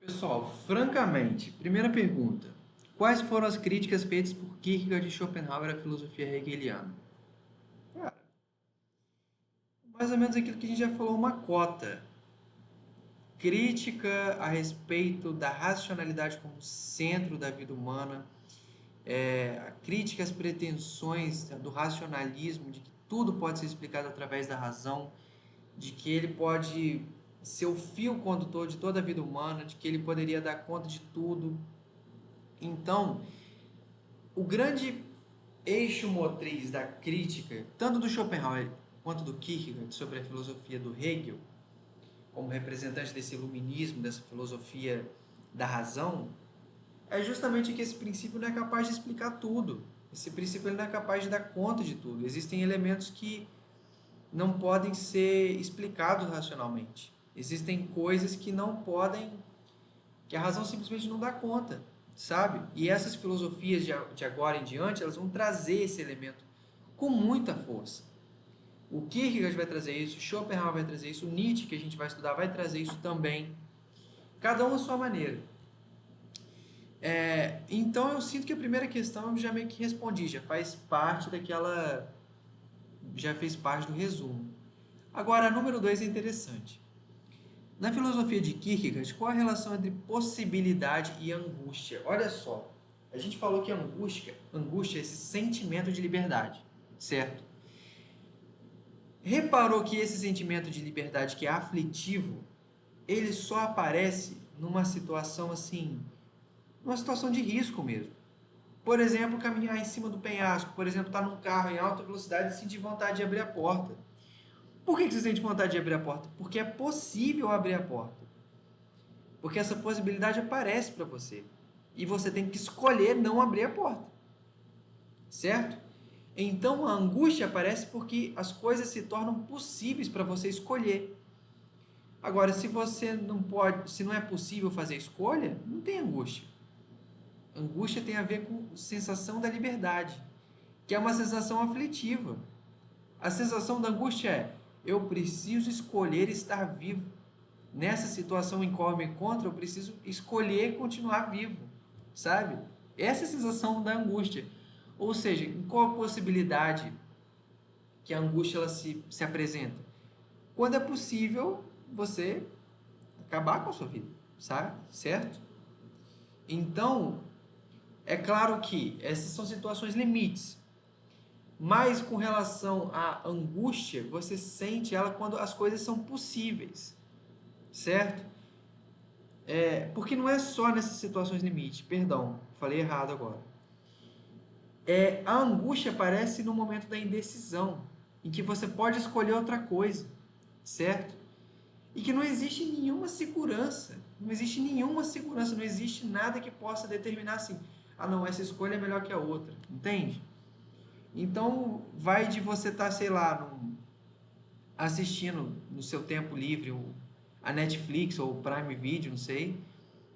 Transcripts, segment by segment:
Pessoal, francamente, primeira pergunta. Quais foram as críticas feitas por Kierkegaard e Schopenhauer à filosofia hegeliana? Cara, mais ou menos aquilo que a gente já falou, uma cota. Crítica a respeito da racionalidade como centro da vida humana, a crítica às pretensões do racionalismo, de que tudo pode ser explicado através da razão, de que ele pode ser o fio condutor de toda a vida humana, de que ele poderia dar conta de tudo. Então, o grande eixo motriz da crítica, tanto do Schopenhauer quanto do Kierkegaard, sobre a filosofia do Hegel, como representante desse iluminismo, dessa filosofia da razão, é justamente que esse princípio não é capaz de explicar tudo. Esse princípio ele não é capaz de dar conta de tudo. Existem elementos que não podem ser explicados racionalmente. Existem coisas que não podem, que a razão simplesmente não dá conta, sabe? E essas filosofias de agora em diante, elas vão trazer esse elemento com muita força. O Kierkegaard vai trazer isso, Schopenhauer vai trazer isso, o Nietzsche, que a gente vai estudar, vai trazer isso também. Cada um à sua maneira. Então eu sinto que a primeira questão eu já meio que respondi, já faz parte daquela. Já fez parte do resumo. Agora, a número 2 é interessante. Na filosofia de Kierkegaard, qual a relação entre possibilidade e angústia? Olha só, a gente falou que angústia é esse sentimento de liberdade, certo? Reparou que esse sentimento de liberdade que é aflitivo, ele só aparece numa situação assim, numa situação de risco mesmo. Por exemplo, caminhar em cima do penhasco, por exemplo, estar num carro em alta velocidade e sentir vontade de abrir a porta. Por que você sente vontade de abrir a porta? Porque é possível abrir a porta. Porque essa possibilidade aparece para você. E você tem que escolher não abrir a porta. Certo? Então a angústia aparece porque as coisas se tornam possíveis para você escolher. Agora, se você não pode, se não é possível fazer escolha, não tem angústia. Angústia tem a ver com sensação da liberdade, que é uma sensação aflitiva. A sensação da angústia é: eu preciso escolher estar vivo. Nessa situação em qual eu me encontro, eu preciso escolher continuar vivo, sabe? Essa é a sensação da angústia. Ou seja, em qual possibilidade que a angústia ela se apresenta? Quando é possível você acabar com a sua vida, sabe? Certo? Então, é claro que essas são situações limites, mas com relação à angústia, você sente ela quando as coisas são possíveis, certo? Porque não é só nessas situações limite, perdão, falei errado agora. A angústia aparece no momento da indecisão, em que você pode escolher outra coisa, certo? E que não existe nenhuma segurança, não existe nada que possa determinar assim, ah não, essa escolha é melhor que a outra, entende? Então, vai de você estar, sei lá, assistindo no seu tempo livre a Netflix ou o Prime Video, não sei,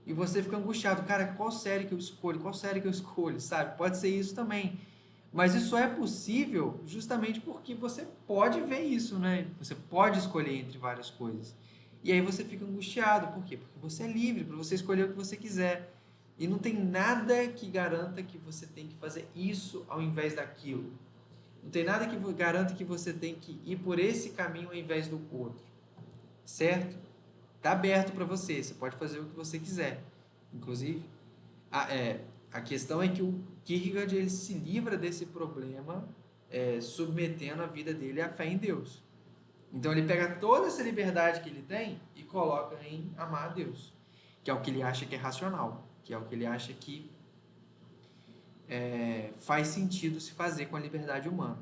e você fica angustiado, cara, qual série que eu escolho? Qual série que eu escolho? Sabe? Pode ser isso também. Mas isso só é possível justamente porque você pode ver isso, né? Você pode escolher entre várias coisas. E aí você fica angustiado. Por quê? Porque você é livre para você escolher o que você quiser. E não tem nada que garanta que você tem que fazer isso ao invés daquilo. Não tem nada que garanta que você tem que ir por esse caminho ao invés do outro. Certo? Está aberto para você. Você pode fazer o que você quiser. Inclusive, a questão é que o Kierkegaard ele se livra desse problema submetendo a vida dele à fé em Deus. Então ele pega toda essa liberdade que ele tem e coloca em amar a Deus, que é o que ele acha que é racional, que é o que ele acha que faz sentido se fazer com a liberdade humana.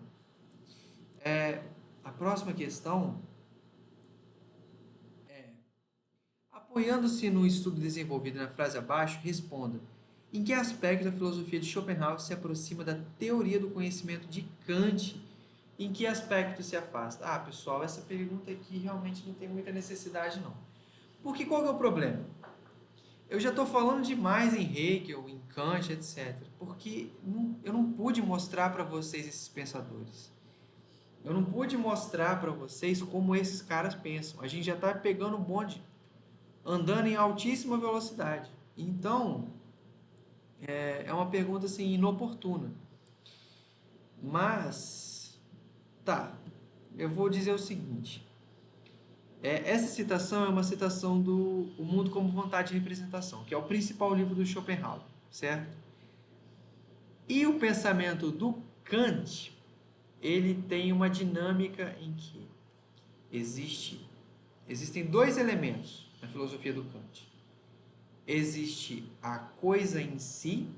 A próxima questão, apoiando-se no estudo desenvolvido na frase abaixo, responda: em que aspecto a filosofia de Schopenhauer se aproxima da teoria do conhecimento de Kant? Em que aspecto se afasta? Ah, pessoal, essa pergunta aqui realmente não tem muita necessidade, não. Porque qual que é o problema? Eu já estou falando demais em Hegel, em Kant, etc. Porque eu não pude mostrar para vocês esses pensadores. Eu não pude mostrar para vocês como esses caras pensam. A gente já está pegando o bonde andando em altíssima velocidade. Então, é uma pergunta assim inoportuna. Mas, tá, eu vou dizer o seguinte. Essa citação é uma citação do O Mundo como Vontade de Representação, que é o principal livro do Schopenhauer, certo? E o pensamento do Kant, ele tem uma dinâmica em que existem dois elementos na filosofia do Kant. Existe a coisa em si,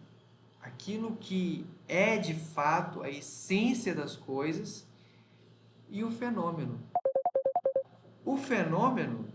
aquilo que é de fato a essência das coisas, e o fenômeno. O fenômeno